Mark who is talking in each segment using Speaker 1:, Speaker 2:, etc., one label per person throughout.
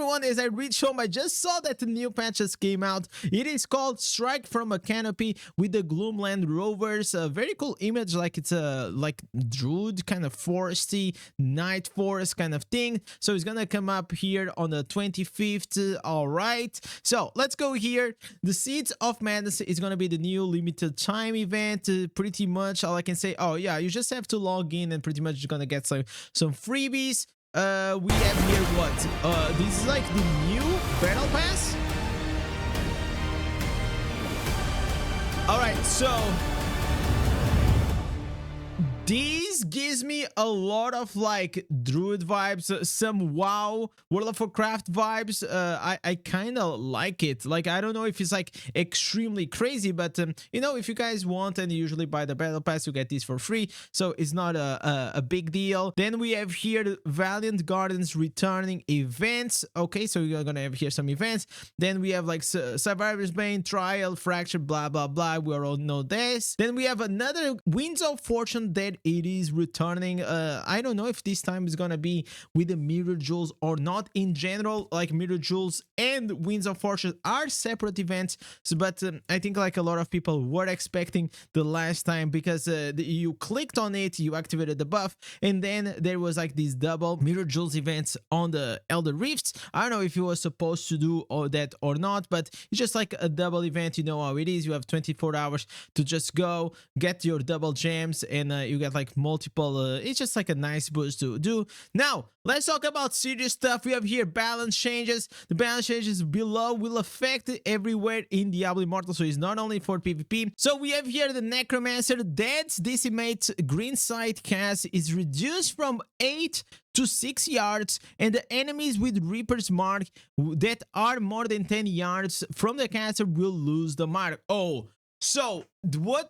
Speaker 1: everyone, as I reach home, I just saw that the new patch just came out. It is called Strike from a Canopy with the Gloomland Rovers. A very cool image, like it's a like druid kind of foresty night forest kind of thing. So it's gonna come up here on the 25th. All right, so let's go here. The Seeds of Madness is gonna be the new limited time event. Pretty much all I can say, oh yeah, you just have to log in and pretty much you're gonna get some freebies. We have here what? This is like the new battle pass. All right, so this gives me a lot of like druid vibes, some WoW, World of Warcraft vibes. I kind of like it. Like, I don't know if it's like extremely crazy, but you know, if you guys want and you usually buy the battle pass, you get this for free, so it's not a big deal. Then we have here the Valiant Gardens returning events. Okay, so you're gonna have here some events. Then we have like Survivor's Bane, Trial, Fracture, blah blah blah. We all know this. Then we have another Winds of Fortune that it is returning. I don't know if this time is gonna be with the Mirror Jewels or not. In general, like Mirror Jewels and Winds of Fortune are separate events, so, but I think like a lot of people were expecting the last time, because you clicked on it, you activated the buff, and then there was like these double Mirror Jewels events on the Elder Rifts. I don't know if you were supposed to do all that or not, but it's just like a double event. You know how it is. You have 24 hours to just go get your double gems, and you get like multiple. It's just like a nice boost to do. Now let's talk about serious stuff. We have here balance changes. The balance changes below will affect everywhere in Diablo Immortal, so it's not only for PvP. So we have here the Necromancer Dead's Decimate Green Sight cast is reduced from 8 to 6 yards, and the enemies with Reaper's Mark that are more than 10 yards from the caster will lose the mark. Oh, so what?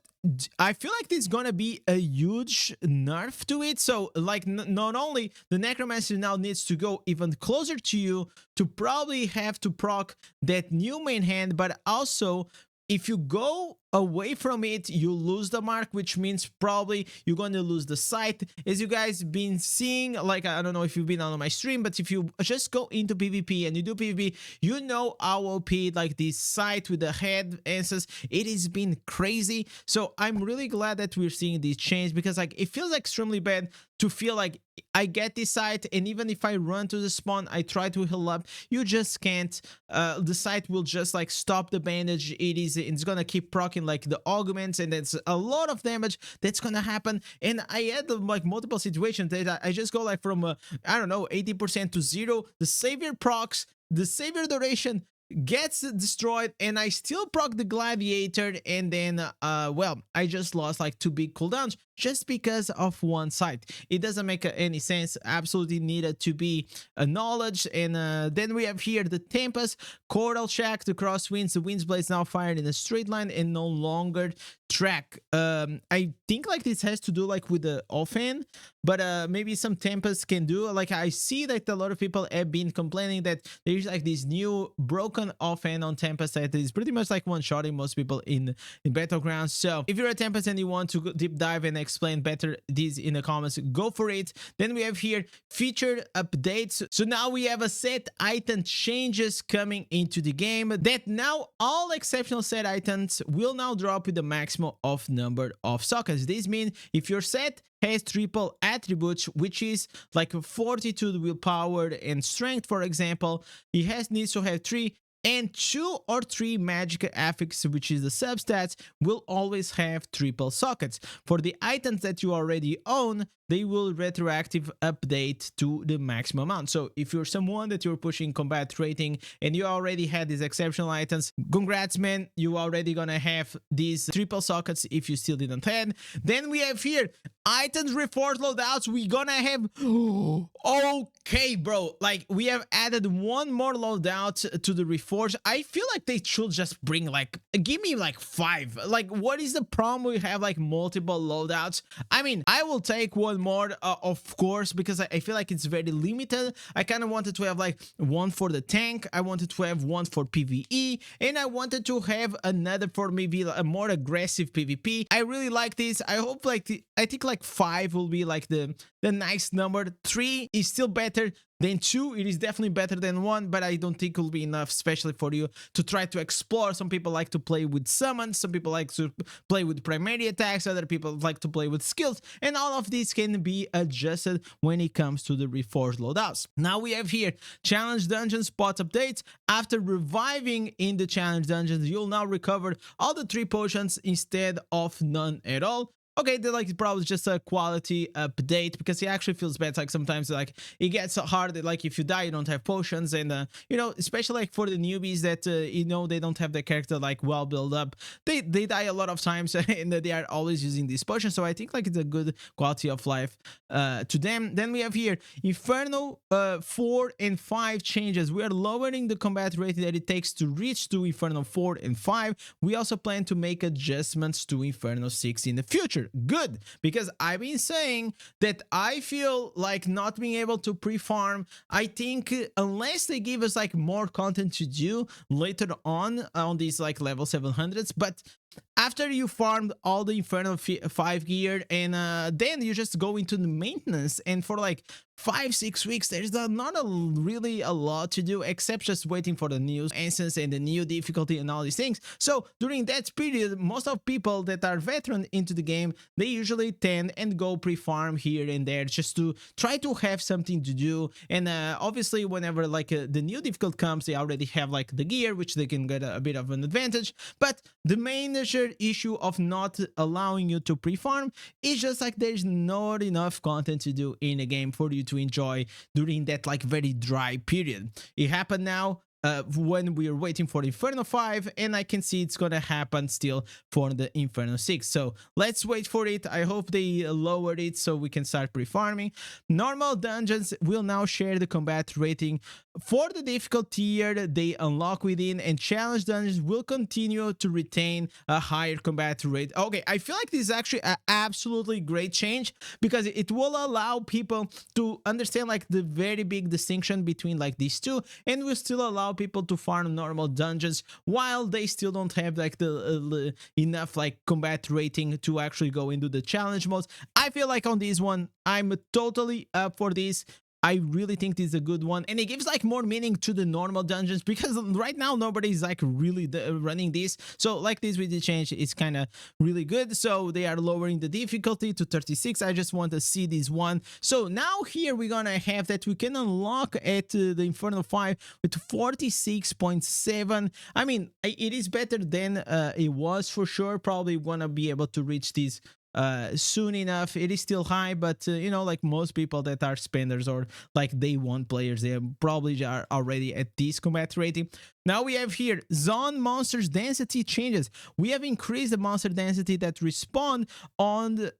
Speaker 1: I feel like there's gonna be a huge nerf to it. So like not only the Necromancer now needs to go even closer to you to probably have to proc that new main hand, but also if you go away from it, you lose the mark, which means probably you're going to lose the sight. As you guys been seeing, like, I don't know if you've been on my stream, but if you just go into PvP and you do PvP, you know how OP like this sight with the head answers, it has been crazy. So I'm really glad that we're seeing this change, because like it feels extremely bad to feel like I get this sight, and even if I run to the spawn, I try to heal up, you just can't. The sight will just like stop the bandage. It's gonna keep proccing like the augments, and it's a lot of damage that's gonna happen. And I had like multiple situations that I just go like from I don't know, 80% to 0. The savior procs, the savior duration gets destroyed, and I still proc the gladiator, and then well, I just lost like 2 big cooldowns just because of one sight. It doesn't make any sense. Absolutely needed to be acknowledged. And then we have here the Tempest Coral Shack, the crosswinds. The winds blades now fired in a straight line and no longer track. I think like this has to do like with the offhand, but maybe some Tempest can do. Like I see that a lot of people have been complaining that there's like this new broken offhand on Tempest that is pretty much like one-shotting most people in Battlegrounds. So if you're a Tempest and you want to deep dive and explain better these in the comments, go for it. Then we have here featured updates. So now we have a set item changes coming into the game, that now all exceptional set items will now drop with the maximum of number of sockets. This means if your set has triple attributes, which is like 42 willpower and strength, for example, it needs to have 3, and 2 or 3 magic affix, which is the substats, will always have triple sockets. For the items that you already own, they will retroactive update to the maximum amount. So if you're someone that you're pushing combat rating and you already had these exceptional items, congrats man, you already gonna have these triple sockets if you still didn't have. Then we have here items reforged loadouts. We gonna have okay bro, like we have added 1 more loadout to the reforged. I feel like they should just bring like, give me like 5. Like what is the problem we have like multiple loadouts? I mean, I will take 1 more of course, because I feel like it's very limited. I kind of wanted to have like 1 for the tank, I wanted to have 1 for PvE, and I wanted to have another for maybe a more aggressive PvP. I really like this. I hope like I think like 5 will be like the nice number. 3 is still better than 2. It is definitely better than 1, but I don't think it will be enough, especially for you to try to explore. Some people like to play with summons, some people like to play with primary attacks, other people like to play with skills, and all of these can be adjusted when it comes to the Reforged loadouts. Now we have here challenge dungeon spot updates. After reviving in the challenge dungeons, you'll now recover all the 3 potions instead of none at all. Okay, they're like probably just a quality update, because it actually feels bad. Like sometimes like it gets hard, like if you die you don't have potions, and you know, especially like for the newbies that you know, they don't have the character like well built up, they die a lot of times and they are always using these potions. So I think like it's a good quality of life to them. Then we have here Inferno 4 and 5 changes. We are lowering the combat rate that it takes to reach to Inferno 4 and 5. We also plan to make adjustments to Inferno 6 in the future. Good, because I've been saying that I feel like not being able to pre-farm, I think unless they give us like more content to do later on these like level 700s, but after you farmed all the Inferno 5 gear, and then you just go into the maintenance, and for like 5-6 weeks there's not really a lot to do except just waiting for the new instance and the new difficulty and all these things. So during that period, most of people that are veteran into the game, they usually tend and go pre-farm here and there just to try to have something to do. And obviously whenever like the new difficulty comes, they already have like the gear, which they can get a bit of an advantage. But the main issue of not allowing you to pre-farm is just like there's not enough content to do in the game for you to enjoy during that like very dry period. It happened now when we are waiting for Inferno 5, and I can see it's gonna happen still for the Inferno 6. So let's wait for it. I hope they lowered it so we can start pre-farming. Normal dungeons will now share the combat rating for the difficult tier they unlock within, and challenge dungeons will continue to retain a higher combat rate. Okay, I feel like this is actually an absolutely great change, because it will allow people to understand like the very big distinction between like these two, and will still allow people to farm normal dungeons while they still don't have like the enough like combat rating to actually go into the challenge modes. I feel like on this one I'm totally up for this. I really think this is a good one, and it gives like more meaning to the normal dungeons, because right now nobody's like really running this. So like this with the change, it's kind of really good. So they are lowering the difficulty to 36. I just want to see this one. So now here we're gonna have that we can unlock at the Inferno 5 with 46.7. I mean, it is better than it was for sure. Probably gonna be able to reach this soon enough. It is still high, but you know, like most people that are spenders or like day one players, they probably are already at this combat rating. Now we have here zone monsters density changes. We have increased the monster density that respawn on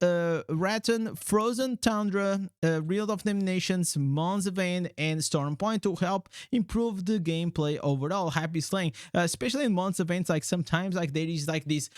Speaker 1: Raton, Frozen Tundra, Real of Dominations, Mons Vein, and Storm Point to help improve the gameplay overall. Happy slaying, especially in Mons Veins. Like sometimes like there is like this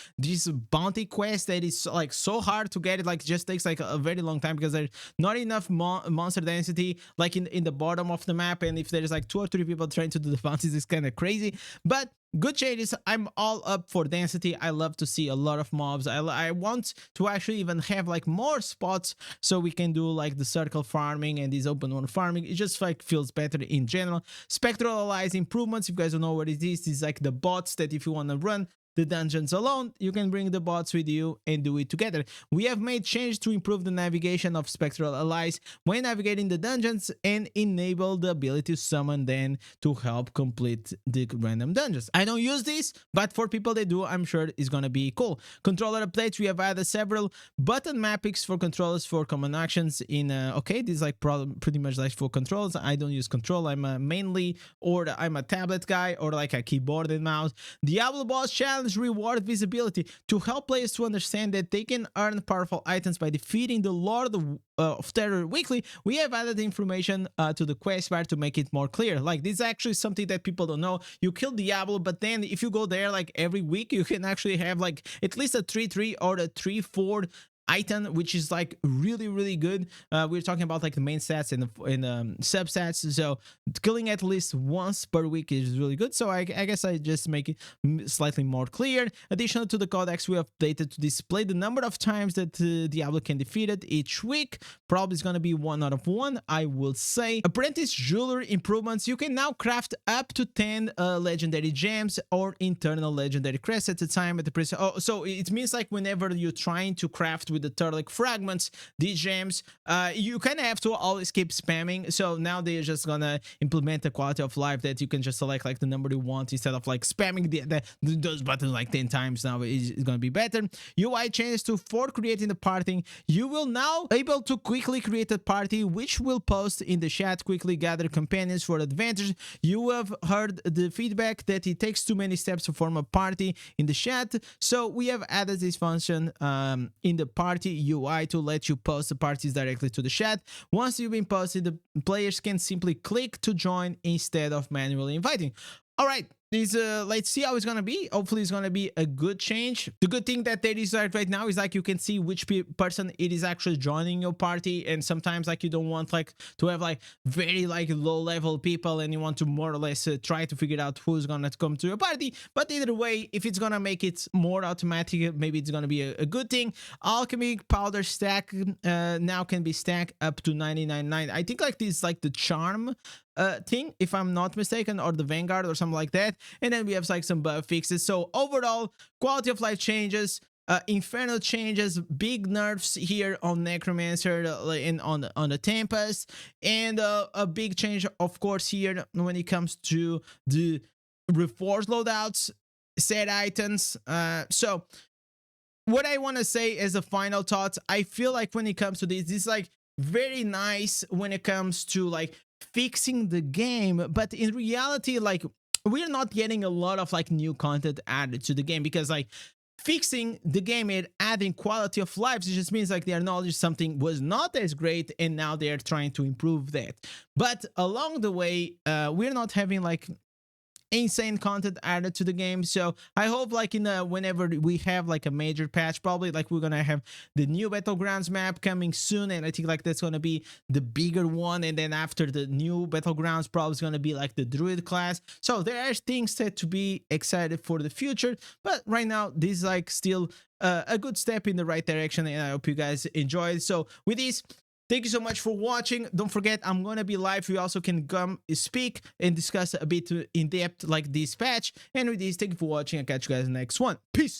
Speaker 1: bounty quest that is like so hard to get. It like just takes like a very long time because there's not enough monster density like in the bottom of the map, and if there's like 2 or 3 people trying to do the bounties, it's kind of crazy. But good changes. I'm all up for density. I love to see a lot of mobs. I want to actually even have like more spots so we can do like the circle farming and this open world farming. It just like feels better in general. Spectral allies improvements. If you guys don't know what it is, it's like the bots that if you want to run the dungeons alone, you can bring the bots with you and do it together. We have made changes to improve the navigation of spectral allies when navigating the dungeons and enable the ability to summon them to help complete the random dungeons. I don't use this, but for people that do, I'm sure it's gonna be cool. Controller updates. We have added several button mappings for controllers for common actions in okay, this is like pretty much like for controls. I don't use control. I'm I'm a tablet guy or like a keyboard and mouse. Diablo boss challenge reward visibility to help players to understand that they can earn powerful items by defeating the Lord of Terror weekly. We have added information to the quest bar to make it more clear. Like this is actually something that people don't know. You kill Diablo, but then if you go there like every week, you can actually have like at least a 3-3 or a 3-4 item, which is like really good. We're talking about like the main stats and the substats, so killing at least once per week is really good. So I guess I just make it slightly more clear. Additional to the codex, we updated to display the number of times that Diablo can defeat it each week. Probably is going to be 1 out of 1, I will say. Apprentice jewelry improvements, you can now craft up to 10 legendary gems or internal legendary crests at a time at the price. Oh, so it means like whenever you're trying to craft with the turtleic fragments, these gems, you kind of have to always keep spamming. So now they're just gonna implement a quality of life that you can just select like the number you want instead of like spamming those buttons like 10 times. Now it's gonna be better. UI changes for creating the party. You will now able to quickly create a party, which will post in the chat, quickly gather companions for advantage. You have heard the feedback that it takes too many steps to form a party in the chat, so we have added this function in the party UI to let you post the parties directly to the chat. Once you've been posted, the players can simply click to join instead of manually inviting. All right, let's see how it's gonna be. Hopefully it's gonna be a good change. The good thing that there is right now is like you can see which person it is actually joining your party, and sometimes like you don't want like to have like very like low level people and you want to more or less try to figure out who's gonna come to your party. But either way, if it's gonna make it more automatic, maybe it's gonna be a good thing. Alchemy powder stack now can be stacked up to 99.9. I think like this like the charm thing, if I'm not mistaken, or the Vanguard or something like that. And then we have like some bug fixes. So overall, quality of life changes, Inferno changes, big nerfs here on Necromancer and on the Tempest, and a big change, of course, here when it comes to the Reforged loadouts, set items. So what I want to say as a final thought, I feel like when it comes to this is like very nice when it comes to like fixing the game, but in reality, like we're not getting a lot of like new content added to the game, because like fixing the game and adding quality of life, it just means like they acknowledge something was not as great and now they're trying to improve that. But along the way, we're not having like insane content added to the game. So I hope like in whenever we have like a major patch, probably like we're gonna have the new Battlegrounds map coming soon, and I think like that's gonna be the bigger one, and then after the new Battlegrounds probably is gonna be like the Druid class. So there are things set to be excited for the future, but right now this is like still a good step in the right direction, and I hope you guys enjoyed. So with this, thank you so much for watching. Don't forget, I'm gonna be live. You also can come speak and discuss a bit in depth like this patch. And with this, thank you for watching. I'll catch you guys in the next one. Peace.